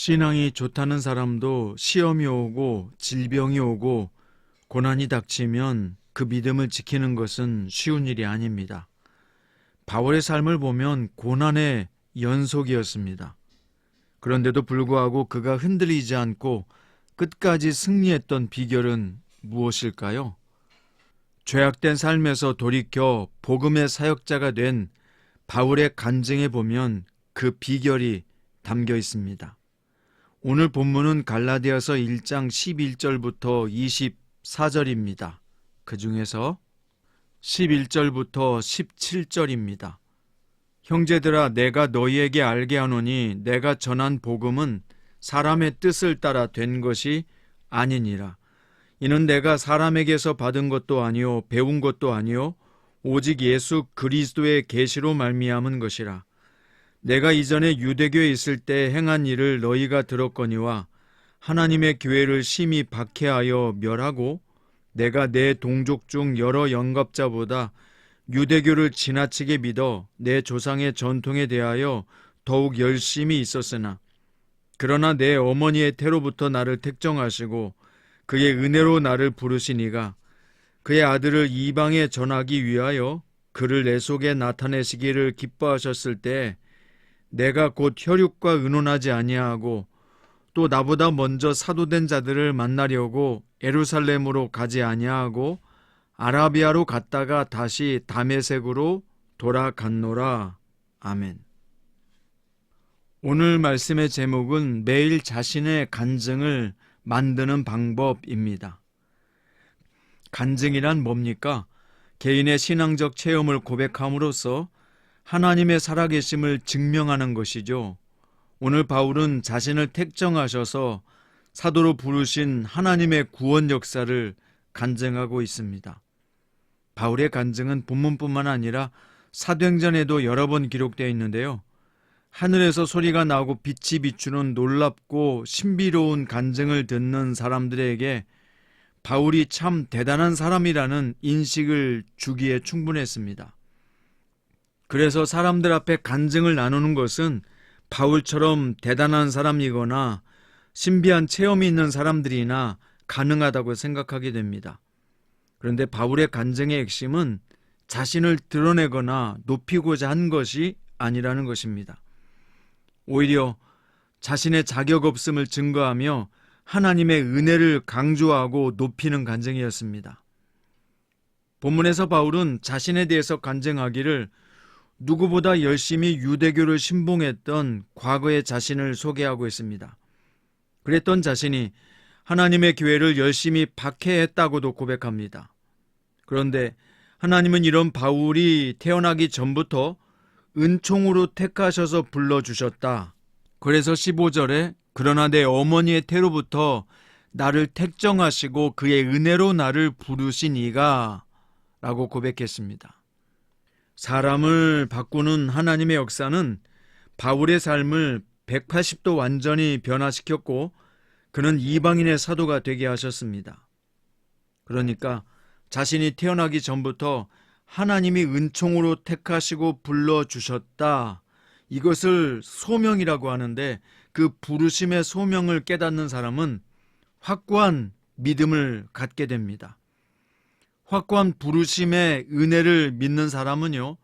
신앙이 좋다는 사람도 시험이 오고 질병이 오고 고난이 닥치면 그 믿음을 지키는 것은 쉬운 일이 아닙니다. 바울의 삶을 보면 고난의 연속이었습니다. 그런데도 불구하고 그가 흔들리지 않고 끝까지 승리했던 비결은 무엇일까요? 죄악된 삶에서 돌이켜 복음의 사역자가 된 바울의 간증에 보면 그 비결이 담겨 있습니다. 오늘 본문은 갈라디아서 1장 11절부터 24절입니다. 그 중에서 11절부터 17절입니다. 형제들아, 내가 너희에게 알게 하노니 내가 전한 복음은 사람의 뜻을 따라 된 것이 아니니라. 이는 내가 사람에게서 받은 것도 아니요 배운 것도 아니요 오직 예수 그리스도의 계시로 말미암은 것이라. 내가 이전에 유대교에 있을 때 행한 일을 너희가 들었거니와 하나님의 교회를 심히 박해하여 멸하고 내가 내 동족 중 여러 영갑자보다 유대교를 지나치게 믿어 내 조상의 전통에 대하여 더욱 열심히 있었으나 그러나 내 어머니의 태로부터 나를 택정하시고 그의 은혜로 나를 부르시니가 그의 아들을 이방에 전하기 위하여 그를 내 속에 나타내시기를 기뻐하셨을 때 내가 곧 혈육과 의논하지 아니하고 또 나보다 먼저 사도된 자들을 만나려고 예루살렘으로 가지 아니하고 아라비아로 갔다가 다시 다메섹으로 돌아갔노라. 아멘. 오늘 말씀의 제목은 매일 자신의 간증을 만드는 방법입니다. 간증이란 뭡니까? 개인의 신앙적 체험을 고백함으로써 하나님의 살아계심을 증명하는 것이죠. 오늘 바울은 자신을 택정하셔서 사도로 부르신 하나님의 구원 역사를 간증하고 있습니다. 바울의 간증은 본문뿐만 아니라 사도행전에도 여러 번 기록되어 있는데요. 하늘에서 소리가 나고 빛이 비추는 놀랍고 신비로운 간증을 듣는 사람들에게 바울이 참 대단한 사람이라는 인식을 주기에 충분했습니다. 그래서 사람들 앞에 간증을 나누는 것은 바울처럼 대단한 사람이거나 신비한 체험이 있는 사람들이나 가능하다고 생각하게 됩니다. 그런데 바울의 간증의 핵심은 자신을 드러내거나 높이고자 한 것이 아니라는 것입니다. 오히려 자신의 자격 없음을 증거하며 하나님의 은혜를 강조하고 높이는 간증이었습니다. 본문에서 바울은 자신에 대해서 간증하기를 누구보다 열심히 유대교를 신봉했던 과거의 자신을 소개하고 있습니다. 그랬던 자신이 하나님의 교회를 열심히 박해했다고도 고백합니다. 그런데 하나님은 이런 바울이 태어나기 전부터 은총으로 택하셔서 불러주셨다. 그래서 15절에 그러나 내 어머니의 태로부터 나를 택정하시고 그의 은혜로 나를 부르시니가 라고 고백했습니다. 사람을 바꾸는 하나님의 역사는 바울의 삶을 180도 완전히 변화시켰고 그는 이방인의 사도가 되게 하셨습니다. 그러니까 자신이 태어나기 전부터 하나님이 은총으로 택하시고 불러주셨다. 이것을 소명이라고 하는데 그 부르심의 소명을 깨닫는 사람은 확고한 믿음을 갖게 됩니다. 확고한 부르심의 은혜를 믿는 사람은요,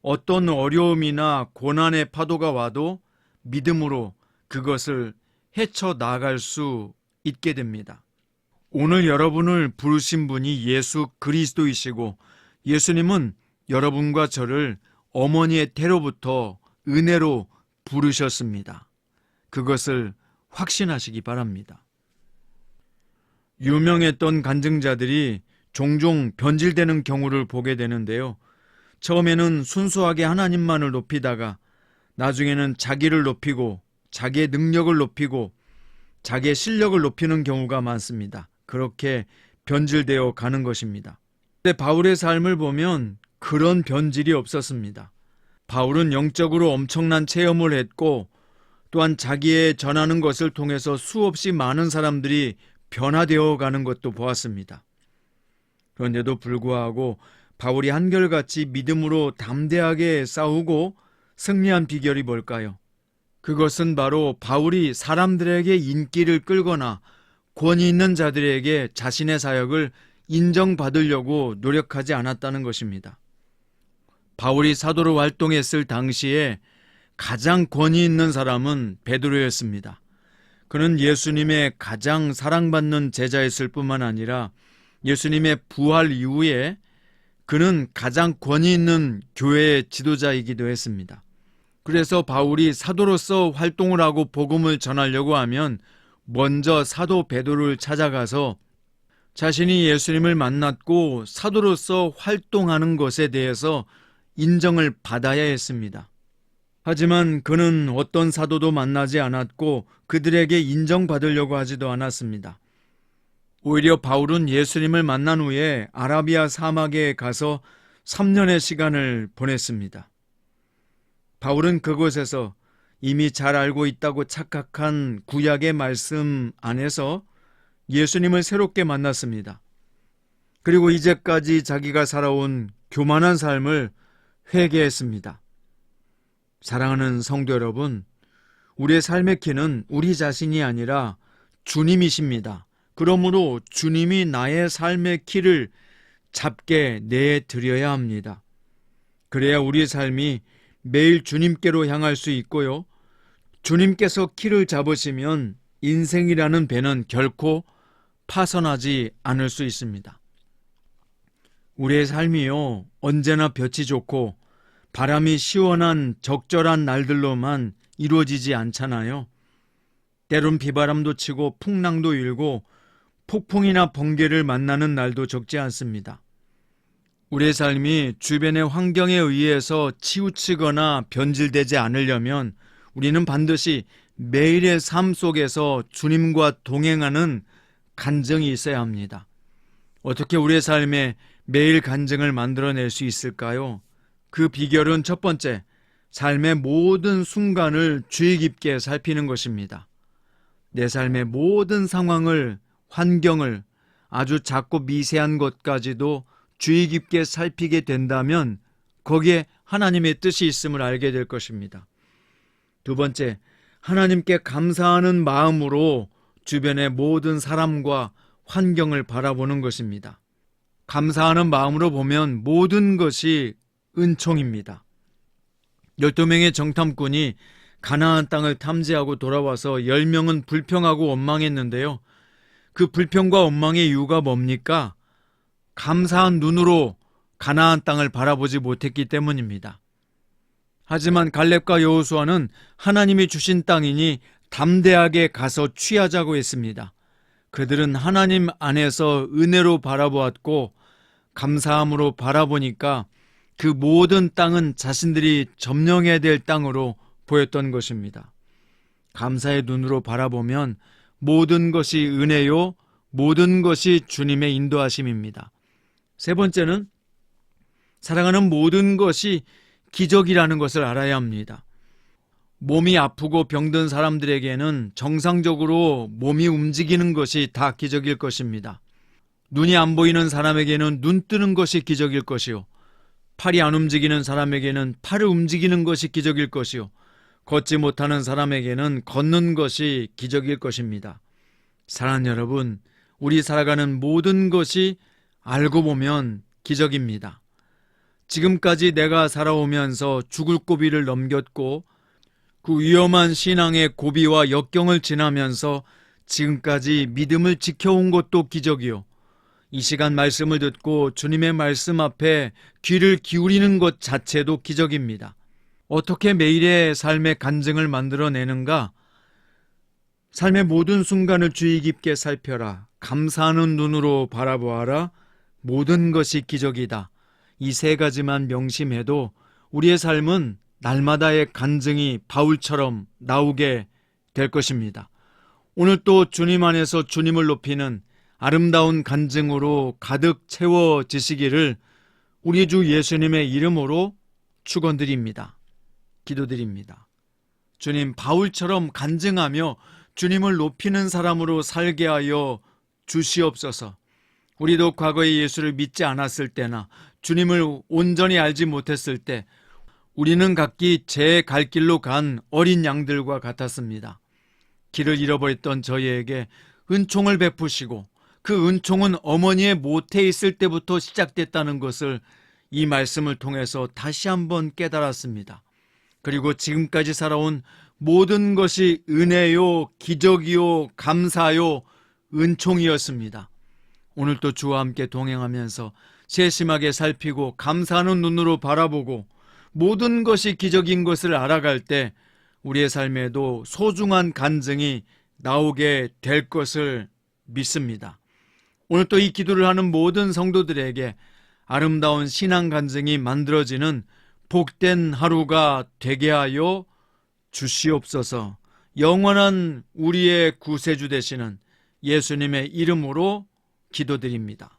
어떤 어려움이나 고난의 파도가 와도 믿음으로 그것을 헤쳐나갈 수 있게 됩니다. 오늘 여러분을 부르신 분이 예수 그리스도이시고 예수님은 여러분과 저를 어머니의 태로부터 은혜로 부르셨습니다. 그것을 확신하시기 바랍니다. 유명했던 간증자들이 종종 변질되는 경우를 보게 되는데요. 처음에는 순수하게 하나님만을 높이다가 나중에는 자기를 높이고 자기의 능력을 높이고 자기의 실력을 높이는 경우가 많습니다. 그렇게 변질되어 가는 것입니다. 근데 바울의 삶을 보면 그런 변질이 없었습니다. 바울은 영적으로 엄청난 체험을 했고 또한 자기의 전하는 것을 통해서 수없이 많은 사람들이 변화되어 가는 것도 보았습니다. 그런데도 불구하고 바울이 한결같이 믿음으로 담대하게 싸우고 승리한 비결이 뭘까요? 그것은 바로 바울이 사람들에게 인기를 끌거나 권위 있는 자들에게 자신의 사역을 인정받으려고 노력하지 않았다는 것입니다. 바울이 사도로 활동했을 당시에 가장 권위 있는 사람은 베드로였습니다. 그는 예수님의 가장 사랑받는 제자였을 뿐만 아니라 예수님의 부활 이후에 그는 가장 권위 있는 교회의 지도자이기도 했습니다. 그래서 바울이 사도로서 활동을 하고 복음을 전하려고 하면 먼저 사도 베드로를 찾아가서 자신이 예수님을 만났고 사도로서 활동하는 것에 대해서 인정을 받아야 했습니다. 하지만 그는 어떤 사도도 만나지 않았고 그들에게 인정받으려고 하지도 않았습니다. 오히려 바울은 예수님을 만난 후에 아라비아 사막에 가서 3년의 시간을 보냈습니다. 바울은 그곳에서 이미 잘 알고 있다고 착각한 구약의 말씀 안에서 예수님을 새롭게 만났습니다. 그리고 이제까지 자기가 살아온 교만한 삶을 회개했습니다. 사랑하는 성도 여러분, 우리의 삶의 키는 우리 자신이 아니라 주님이십니다. 그러므로 주님이 나의 삶의 키를 잡게 내드려야 합니다. 그래야 우리의 삶이 매일 주님께로 향할 수 있고요. 주님께서 키를 잡으시면 인생이라는 배는 결코 파선하지 않을 수 있습니다. 우리의 삶이요, 언제나 볕이 좋고 바람이 시원한 적절한 날들로만 이루어지지 않잖아요. 때론 비바람도 치고 풍랑도 일고 폭풍이나 번개를 만나는 날도 적지 않습니다. 우리의 삶이 주변의 환경에 의해서 치우치거나 변질되지 않으려면 우리는 반드시 매일의 삶 속에서 주님과 동행하는 간증이 있어야 합니다. 어떻게 우리의 삶에 매일 간증을 만들어낼 수 있을까요? 그 비결은 첫 번째, 삶의 모든 순간을 주의 깊게 살피는 것입니다. 내 삶의 모든 상황을, 환경을, 아주 작고 미세한 것까지도 주의 깊게 살피게 된다면 거기에 하나님의 뜻이 있음을 알게 될 것입니다. 두 번째, 하나님께 감사하는 마음으로 주변의 모든 사람과 환경을 바라보는 것입니다. 감사하는 마음으로 보면 모든 것이 은총입니다. 12명의 정탐꾼이 가나안 땅을 탐지하고 돌아와서 10명은 불평하고 원망했는데요. 그 불평과 원망의 이유가 뭡니까? 감사한 눈으로 가나안 땅을 바라보지 못했기 때문입니다. 하지만 갈렙과 여호수아는 하나님이 주신 땅이니 담대하게 가서 취하자고 했습니다. 그들은 하나님 안에서 은혜로 바라보았고 감사함으로 바라보니까 그 모든 땅은 자신들이 점령해야 될 땅으로 보였던 것입니다. 감사의 눈으로 바라보면 모든 것이 은혜요, 모든 것이 주님의 인도하심입니다. 세 번째는 사랑하는 모든 것이 기적이라는 것을 알아야 합니다. 몸이 아프고 병든 사람들에게는 정상적으로 몸이 움직이는 것이 다 기적일 것입니다. 눈이 안 보이는 사람에게는 눈 뜨는 것이 기적일 것이요. 팔이 안 움직이는 사람에게는 팔을 움직이는 것이 기적일 것이요. 걷지 못하는 사람에게는 걷는 것이 기적일 것입니다. 사랑하는 여러분, 우리 살아가는 모든 것이 알고 보면 기적입니다. 지금까지 내가 살아오면서 죽을 고비를 넘겼고 그 위험한 신앙의 고비와 역경을 지나면서 지금까지 믿음을 지켜온 것도 기적이요. 이 시간 말씀을 듣고 주님의 말씀 앞에 귀를 기울이는 것 자체도 기적입니다. 어떻게 매일의 삶의 간증을 만들어내는가? 삶의 모든 순간을 주의 깊게 살펴라. 감사하는 눈으로 바라보아라. 모든 것이 기적이다. 이 세 가지만 명심해도 우리의 삶은 날마다의 간증이 바울처럼 나오게 될 것입니다. 오늘 또 주님 안에서 주님을 높이는 아름다운 간증으로 가득 채워지시기를 우리 주 예수님의 이름으로 축원드립니다. 기도드립니다. 주님, 바울처럼 간증하며 주님을 높이는 사람으로 살게 하여 주시옵소서. 우리도 과거에 예수를 믿지 않았을 때나 주님을 온전히 알지 못했을 때 우리는 각기 제 갈 길로 간 어린 양들과 같았습니다. 길을 잃어버렸던 저희에게 은총을 베푸시고 그 은총은 어머니의 모태에 있을 때부터 시작됐다는 것을 이 말씀을 통해서 다시 한번 깨달았습니다. 그리고 지금까지 살아온 모든 것이 은혜요, 기적이요, 감사요, 은총이었습니다. 오늘도 주와 함께 동행하면서 세심하게 살피고 감사하는 눈으로 바라보고 모든 것이 기적인 것을 알아갈 때 우리의 삶에도 소중한 간증이 나오게 될 것을 믿습니다. 오늘 또 이 기도를 하는 모든 성도들에게 아름다운 신앙 간증이 만들어지는 복된 하루가 되게 하여 주시옵소서. 영원한 우리의 구세주 되시는 예수님의 이름으로 기도드립니다.